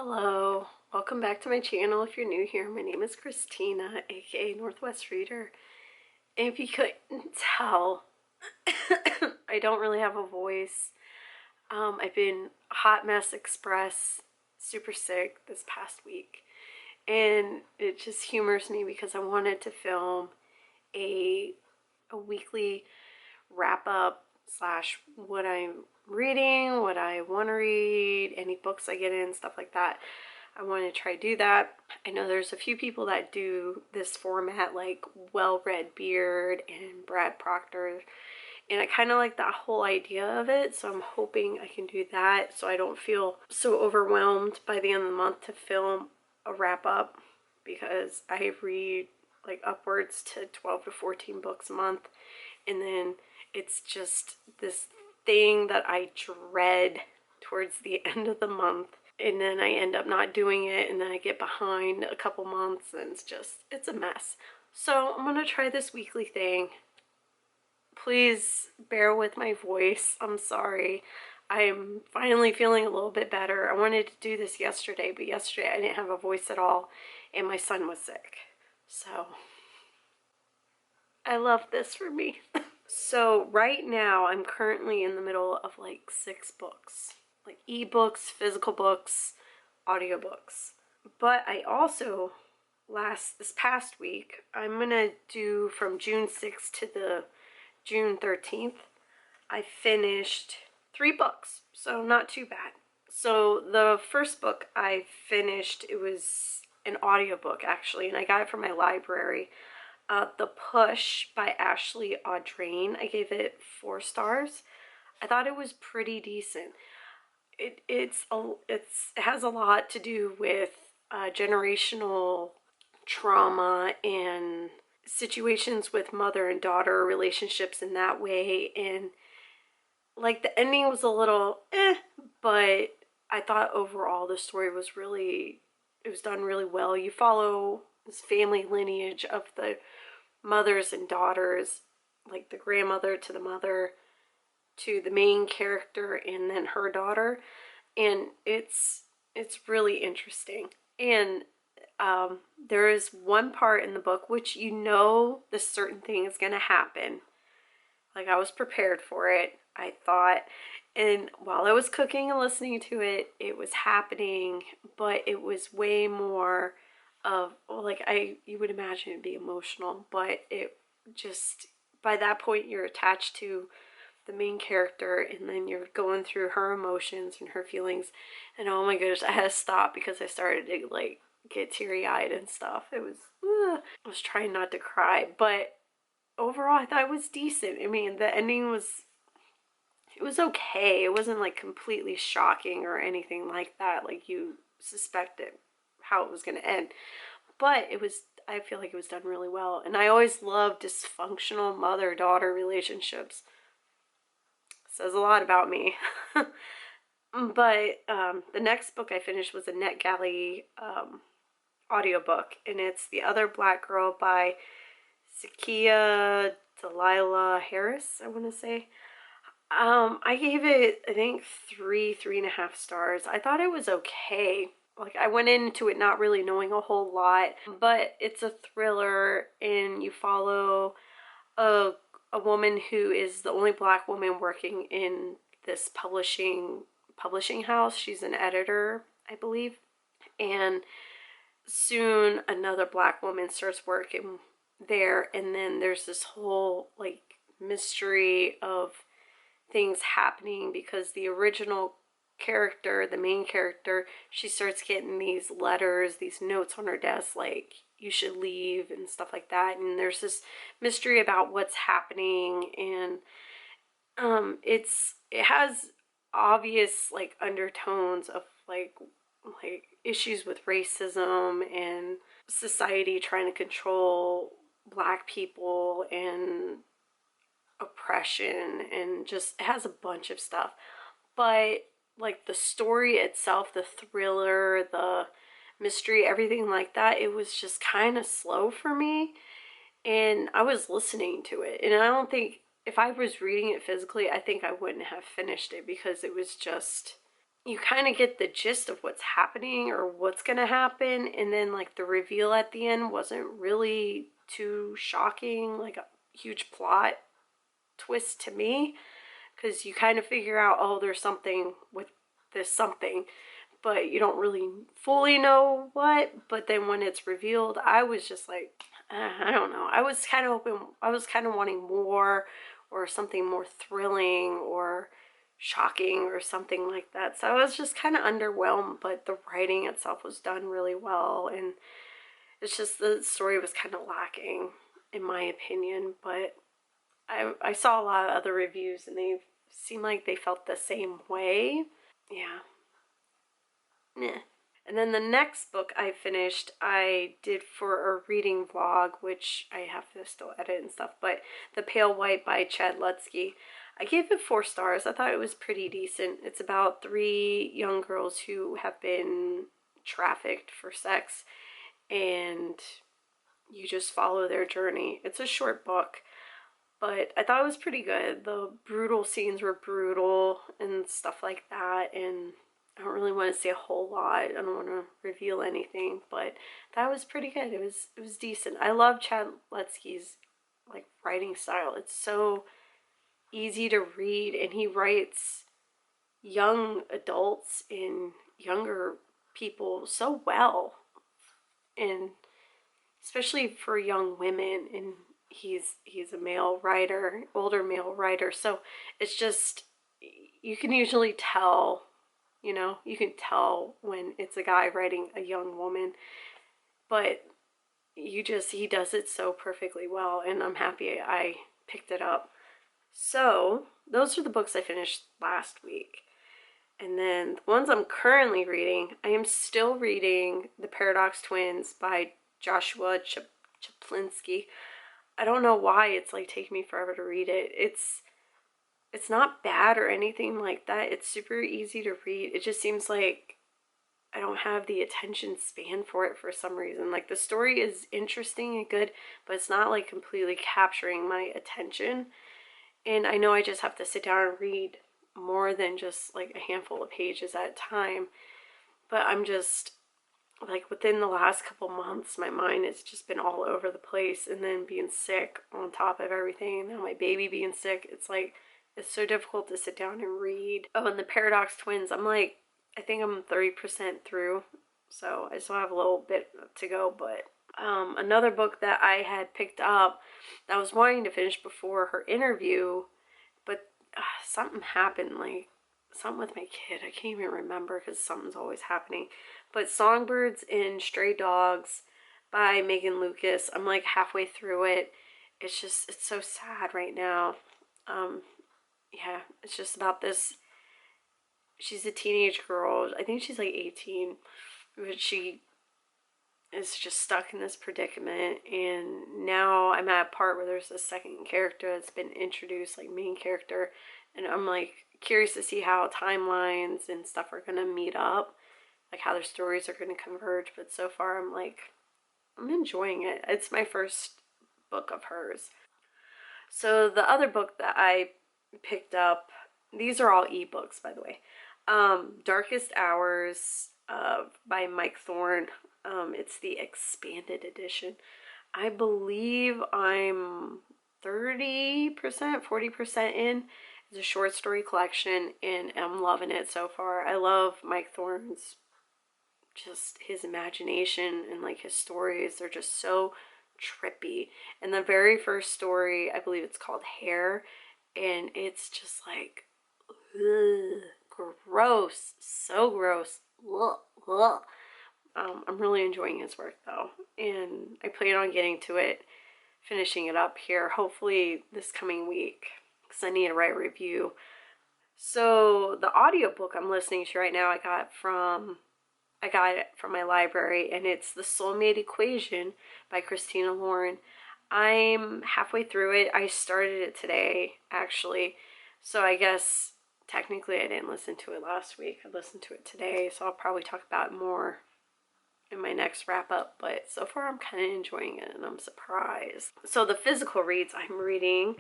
Hello, welcome back to my channel. If you're new here, my name is Christina, aka Northwest Reader. And if you couldn't tell, I don't really have a voice. I've been hot mess express, super sick this past week. And it just humors me because I wanted to film a weekly wrap up slash what I'm reading, what I want to read, any books I get in, stuff like that. I want to try to do that. I know there's a few people that do this format, like Well Read Beard and Brad Proctor, and I kind of like that whole idea of it, so I'm hoping I can do that so I don't feel so overwhelmed by the end of the month to film a wrap up, because I read like upwards to 12 to 14 books a month, and then it's just this thing that I dread towards the end of the month, and then I end up not doing it, and then I get behind a couple months, and it's a mess. So I'm gonna try this weekly thing. Please bear with my voice. I'm sorry. I'm finally feeling a little bit better. I wanted to do this yesterday, but yesterday I didn't have a voice at all, and my son was sick. So I love this for me. So right now I'm currently in the middle of like 6 books, like ebooks, physical books, audiobooks. But I also, this past week, I'm gonna do from June 6th to the June 13th, I finished 3 books, so not too bad. So the first book I finished, it was an audiobook actually, and I got it from my library. The Push by Ashley Audrain. I gave it 4 stars. I thought it was pretty decent. It has a lot to do with generational trauma and situations with mother and daughter relationships in that way, and like the ending was a little but I thought overall the story was it was done really well. You follow this family lineage of the mothers and daughters, like the grandmother to the mother to the main character and then her daughter, and it's really interesting. And there is one part in the book which you know this certain thing is going to happen. Like, I was prepared for it, I thought, and while I was cooking and listening to it, it was happening, but it was way more of, like, you would imagine it'd be emotional, but it just, by that point you're attached to the main character, and then you're going through her emotions and her feelings, and oh my goodness, I had to stop because I started to like get teary-eyed and stuff. It was, I was trying not to cry, but overall I thought it was decent. I mean, the ending was, it was okay. It wasn't like completely shocking or anything like that, like you suspected how it was going to end, but it was, I feel like it was done really well. And I always love dysfunctional mother-daughter relationships. Says a lot about me. But the next book I finished was a NetGalley audiobook, and it's The Other Black Girl by Zakiya, Dalila Harris, I want to say. I gave it, I think, 3.5 stars. I thought it was okay. Like, I went into it not really knowing a whole lot, but it's a thriller, and you follow a woman who is the only black woman working in this publishing house. She's an editor, I believe, and soon another black woman starts working there, and then there's this whole like mystery of things happening because the original character, the main character, she starts getting these letters, these notes on her desk like, you should leave and stuff like that, and there's this mystery about what's happening, and it has obvious like undertones of like issues with racism and society trying to control black people and oppression, and just it has a bunch of stuff. But like the story itself, the thriller, the mystery, everything like that, it was just kind of slow for me, and I was listening to it, and I don't think, if I was reading it physically, I think I wouldn't have finished it because it was just, you kind of get the gist of what's happening or what's going to happen, and then like the reveal at the end wasn't really too shocking, like a huge plot twist to me, because you kind of figure out, oh, there's something with this something, but you don't really fully know what. But then when it's revealed, I was just like, I don't know. I was kind of hoping, I was kind of wanting more, or something more thrilling or shocking or something like that. So I was just kind of underwhelmed, but the writing itself was done really well, and it's just the story was kind of lacking in my opinion. But I saw a lot of other reviews and they seemed like they felt the same way. Yeah. Meh. And then the next book I finished, I did for a reading vlog, which I have to still edit and stuff, but The Pale White by Lutzke. I gave it 4 stars. I thought it was pretty decent. It's about 3 young girls who have been trafficked for sex, and you just follow their journey. It's a short book, but I thought it was pretty good. The brutal scenes were brutal and stuff like that, and I don't really want to say a whole lot. I don't want to reveal anything, but that was pretty good. It was decent. I love Lutzke's like writing style. It's so easy to read, and he writes young adults and younger people so well, and especially for young women. And he's a male writer, older male writer, so it's just, you can usually tell, you know, you can tell when it's a guy writing a young woman, but he does it so perfectly well, and I'm happy I picked it up. So those are the books I finished last week. And then the ones I'm currently reading, I am still reading The Paradox Twins by Joshua Chaplinsky. I don't know why it's like taking me forever to read it. It's not bad or anything like that. It's super easy to read. It just seems like I don't have the attention span for it for some reason. Like, the story is interesting and good, but it's not like completely capturing my attention. And I know I just have to sit down and read more than just like a handful of pages at a time. But I'm just like, within the last couple months, my mind has just been all over the place. And then being sick on top of everything, and now my baby being sick, it's like, it's so difficult to sit down and read. Oh, and The Paradox Twins, I'm like, I think I'm 30% through, so I still have a little bit to go. But another book that I had picked up that I was wanting to finish before her interview, but something happened, like something with my kid. I can't even remember because something's always happening. But Songbirds and Stray Dogs by Meagan Lucas. I'm like halfway through it. It's just, it's so sad right now. Yeah, it's just about this. She's a teenage girl. I think she's like 18, but she is just stuck in this predicament. And now I'm at a part where there's a second character that's been introduced, like main character, and I'm like curious to see how timelines and stuff are gonna meet up, like how their stories are gonna converge. But so far I'm like, I'm enjoying it. It's my first book of hers. So the other book that I picked up, these are all ebooks, by the way. Darkest Hours by Mike Thorn. It's the expanded edition. I believe I'm 30%, 40% in. It's a short story collection, and I'm loving it so far. I love Mike Thorn's, just his imagination, and like his stories, they're just so trippy. And the very first story, I believe it's called Hair, and it's just like, ugh, gross, so gross. Ugh, ugh. I'm really enjoying his work though, and I plan on getting to it, finishing it up here, hopefully this coming week, because I need to write a review. So the audiobook I'm listening to right now, I got it from my library, and it's The Soulmate Equation by Christina. I'm halfway through it. I started it today, actually, so I guess technically I didn't listen to it last week. I listened to it today, so I'll probably talk about it more in my next wrap up, but so far I'm kind of enjoying it, and I'm surprised. So the physical reads I'm reading,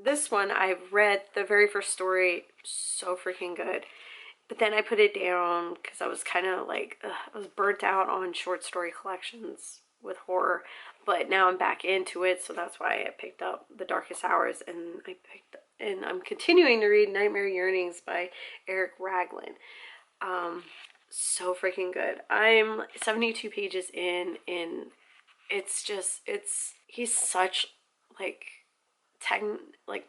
this one, I've read the very first story, so freaking good. But then I put it down because I was kind of like, I was burnt out on short story collections with horror. But now I'm back into it, so that's why I picked up The Darkest Hours, and I'm continuing to read Nightmare Yearnings by Eric Raglin. So freaking good. I'm 72 pages in, and he's such like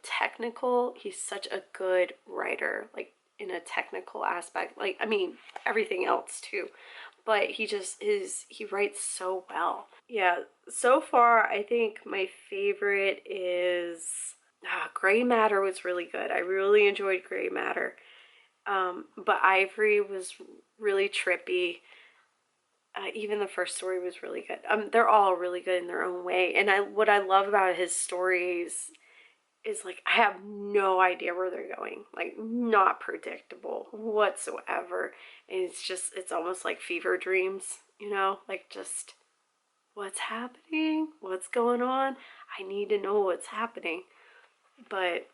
technical. He's such a good writer, like in a technical aspect. Like, I mean, everything else too, but he writes so well. Yeah, so far I think my favorite is Gray Matter was really good. I really enjoyed Gray Matter. But Ivory was really trippy. Even the first story was really good. They're all really good in their own way. And what I love about his stories is like I have no idea where they're going. Like, not predictable whatsoever. And it's almost like fever dreams, you know? Like, just what's happening? What's going on? I need to know what's happening. But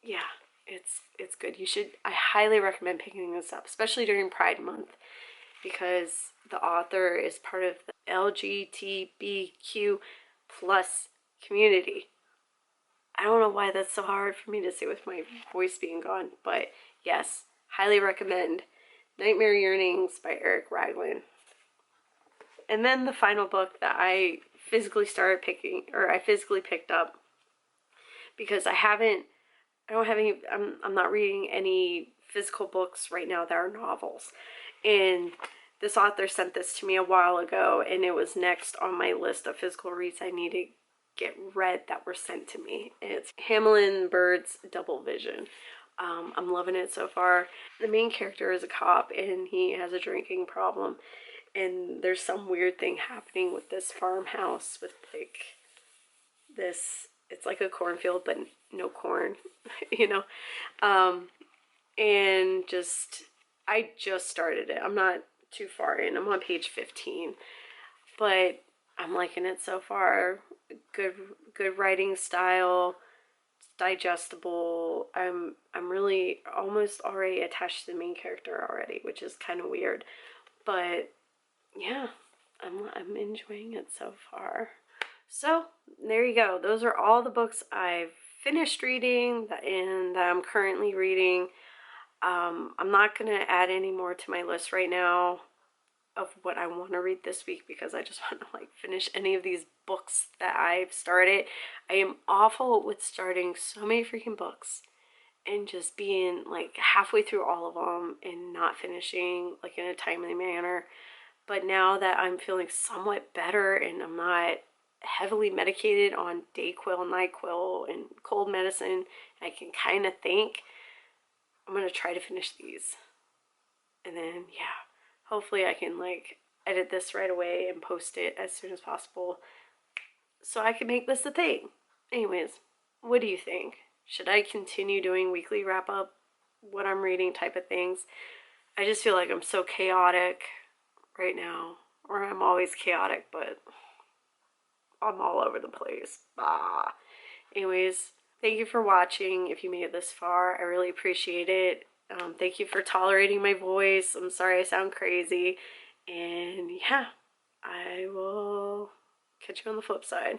yeah, it's good. I highly recommend picking this up, especially during Pride Month, because the author is part of the LGBTQ plus community. I don't know why that's so hard for me to say with my voice being gone, but yes, highly recommend Nightmare Yearnings by Eric Raglin. And then the final book that I physically picked up, because I'm not reading any physical books right now that are novels. And this author sent this to me a while ago, and it was next on my list of physical reads I need to get read that were sent to me. And it's Hamelin Bird's Double Vision. I'm loving it so far. The main character is a cop, and he has a drinking problem. And there's some weird thing happening with this farmhouse with like this, it's like a cornfield, but no corn, you know? And I just started it. I'm not too far in. I'm on page 15, but I'm liking it so far. Good writing style, digestible. I'm really almost already attached to the main character already, which is kind of weird, but yeah, I'm enjoying it so far. So there you go. Those are all the books I've finished reading and that I'm currently reading. I'm not going to add any more to my list right now of what I want to read this week, because I just want to like finish any of these books that I've started. I am awful with starting so many freaking books and just being like halfway through all of them and not finishing like in a timely manner. But now that I'm feeling somewhat better and I'm not heavily medicated on Dayquil, NyQuil, and cold medicine, I can kind of think, I'm going to try to finish these. And then, yeah, hopefully I can like edit this right away and post it as soon as possible so I can make this a thing. Anyways, what do you think? Should I continue doing weekly wrap up, what I'm reading type of things? I just feel like I'm so chaotic right now, or I'm always chaotic, but I'm all over the place. Anyways, thank you for watching. If you made it this far, I really appreciate it. Thank you for tolerating my voice. I'm sorry I sound crazy. And yeah, I will catch you on the flip side.